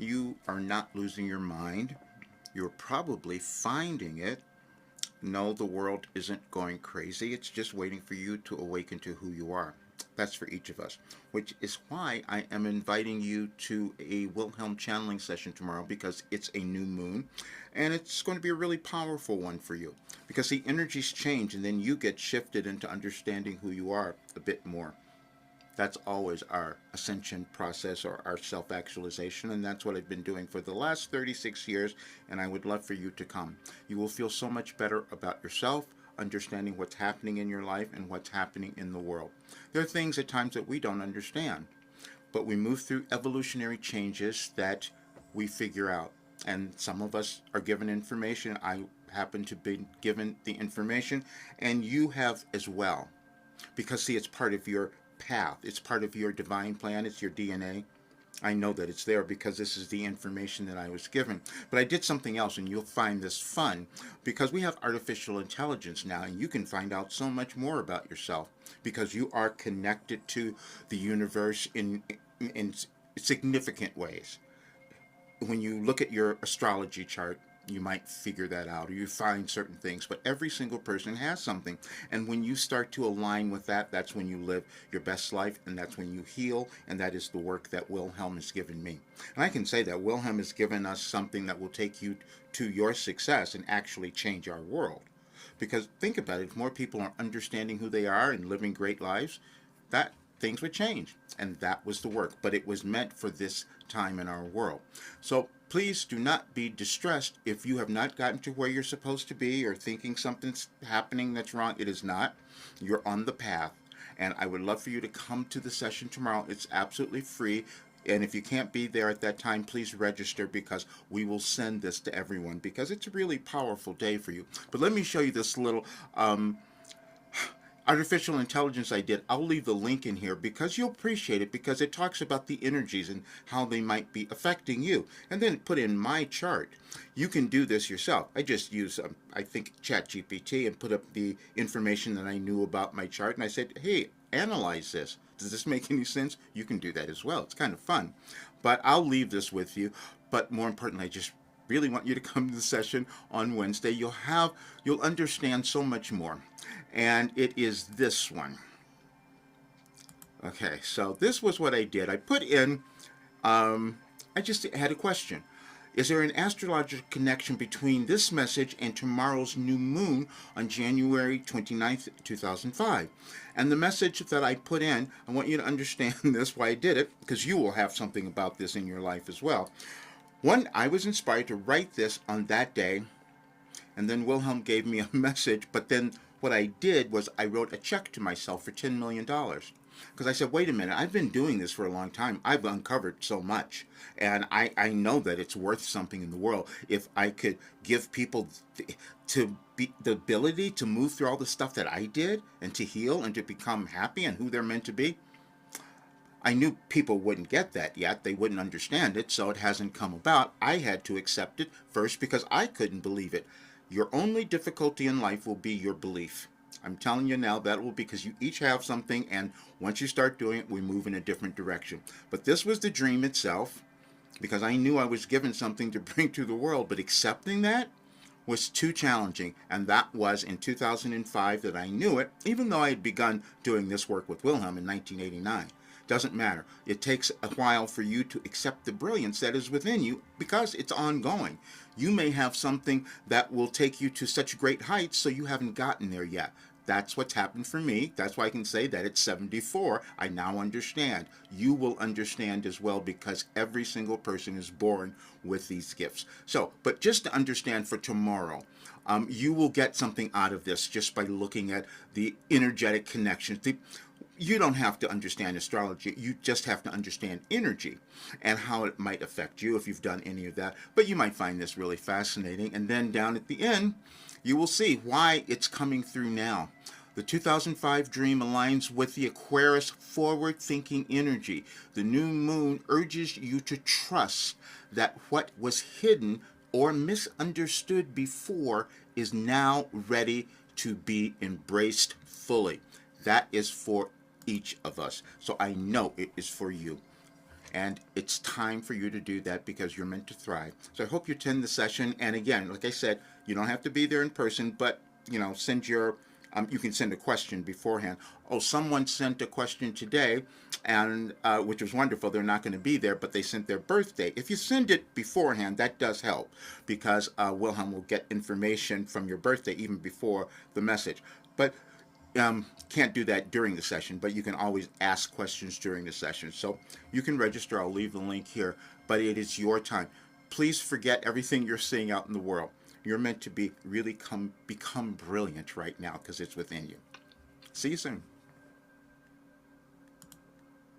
you are not losing your mind. You're probably finding it. No, the world isn't going crazy. It's just waiting for you to awaken to who you are. That's for each of us, which is why I am inviting you to a Wilhelm channeling session tomorrow, because it's a new moon and it's going to be a really powerful one for you, because the energies change and then you get shifted into understanding who you are a bit more. That's always our ascension process or our self actualization, and that's what I've been doing for the last 36 years. And I would love for you to come. You will feel so much better about yourself, understanding what's happening in your life and what's happening in the world. There are things at times that we don't understand, but we move through evolutionary changes that we figure out. And some of us are given information. I happen to be given the information, and you have as well. Because, see, it's part of your path, it's part of your divine plan, it's your DNA. I know that it's there because this is the information that I was given. But I did something else, and you'll find this fun, because we have artificial intelligence now, and you can find out so much more about yourself because you are connected to the universe in significant ways. When you look at your astrology chart, you might figure that out, or you find certain things, but every single person has something. And when you start to align with that, that's when you live your best life, and that's when you heal. And that is the work that Wilhelm has given me. And I can say that Wilhelm has given us something that will take you to your success and actually change our world. Because think about it, if more people are understanding who they are and living great lives, that things would change. And that was the work, but it was meant for this time in our world. So please do not be distressed if you have not gotten to where you're supposed to be, or thinking something's happening that's wrong. It is not. You're on the path. And I would love for you to come to the session tomorrow. It's absolutely free. And if you can't be there at that time, please register, because we will send this to everyone, because it's a really powerful day for you. But let me show you this little artificial intelligence I did. I'll leave the link in here because you'll appreciate it, because it talks about the energies and how they might be affecting you, and then put in my chart. You can do this yourself. I just use I think ChatGPT, and put up the information that I knew about my chart, and I said, hey, analyze this. Does this make any sense? You can do that as well. It's kind of fun. But I'll leave this with you. But more importantly, I just really want you to come to the session on Wednesday. You'll understand so much more. And it is this one. Okay, so this was what I did. I put in, I just had a question. Is there an astrological connection between this message and tomorrow's new moon on January 29th, 2005? And the message that I put in, I want you to understand this, why I did it, because you will have something about this in your life as well. One, I was inspired to write this on that day, and then Wilhelm gave me a message, but then what I did was I wrote a check to myself for $10 million. Because I said, wait a minute, I've been doing this for a long time. I've uncovered so much. And I know that it's worth something in the world. If I could give people the ability to move through all the stuff that I did, and to heal and to become happy and who they're meant to be. I knew people wouldn't get that yet. They wouldn't understand it, so it hasn't come about. I had to accept it first because I couldn't believe it. Your only difficulty in life will be your belief. I'm telling you now, that will be, because you each have something, and once you start doing it, we move in a different direction. But this was the dream itself, because I knew I was given something to bring to the world, but accepting that was too challenging. And that was in 2005 that I knew it, even though I had begun doing this work with Wilhelm in 1989. Doesn't matter. It takes a while for you to accept the brilliance that is within you, because it's ongoing. You may have something that will take you to such great heights, so you haven't gotten there yet. That's what's happened for me. That's why I can say that at 74, I now understand. You will understand as well, because every single person is born with these gifts. So, but just to understand for tomorrow, you will get something out of this just by looking at the energetic connections. You don't have to understand astrology. You just have to understand energy and how it might affect you if you've done any of that. But you might find this really fascinating. And then down at the end, you will see why it's coming through now. The 2005 dream aligns with the Aquarius forward-thinking energy. The new moon urges you to trust that what was hidden or misunderstood before is now ready to be embraced fully. That is for each of us. So I know it is for you. And it's time for you to do that because you're meant to thrive. So I hope you attend the session. And again, like I said, you don't have to be there in person, but send your you can send a question beforehand. Oh, someone sent a question today, and which was wonderful. They're not going to be there, but they sent their birthday. If you send it beforehand, that does help because Wilhelm will get information from your birthday even before the message. But can't do that during the session, but you can always ask questions during the session. So you can register. I'll leave the link here, but it is your time. Please forget everything you're seeing out in the world. You're meant to be really become brilliant right now because it's within you. See you soon.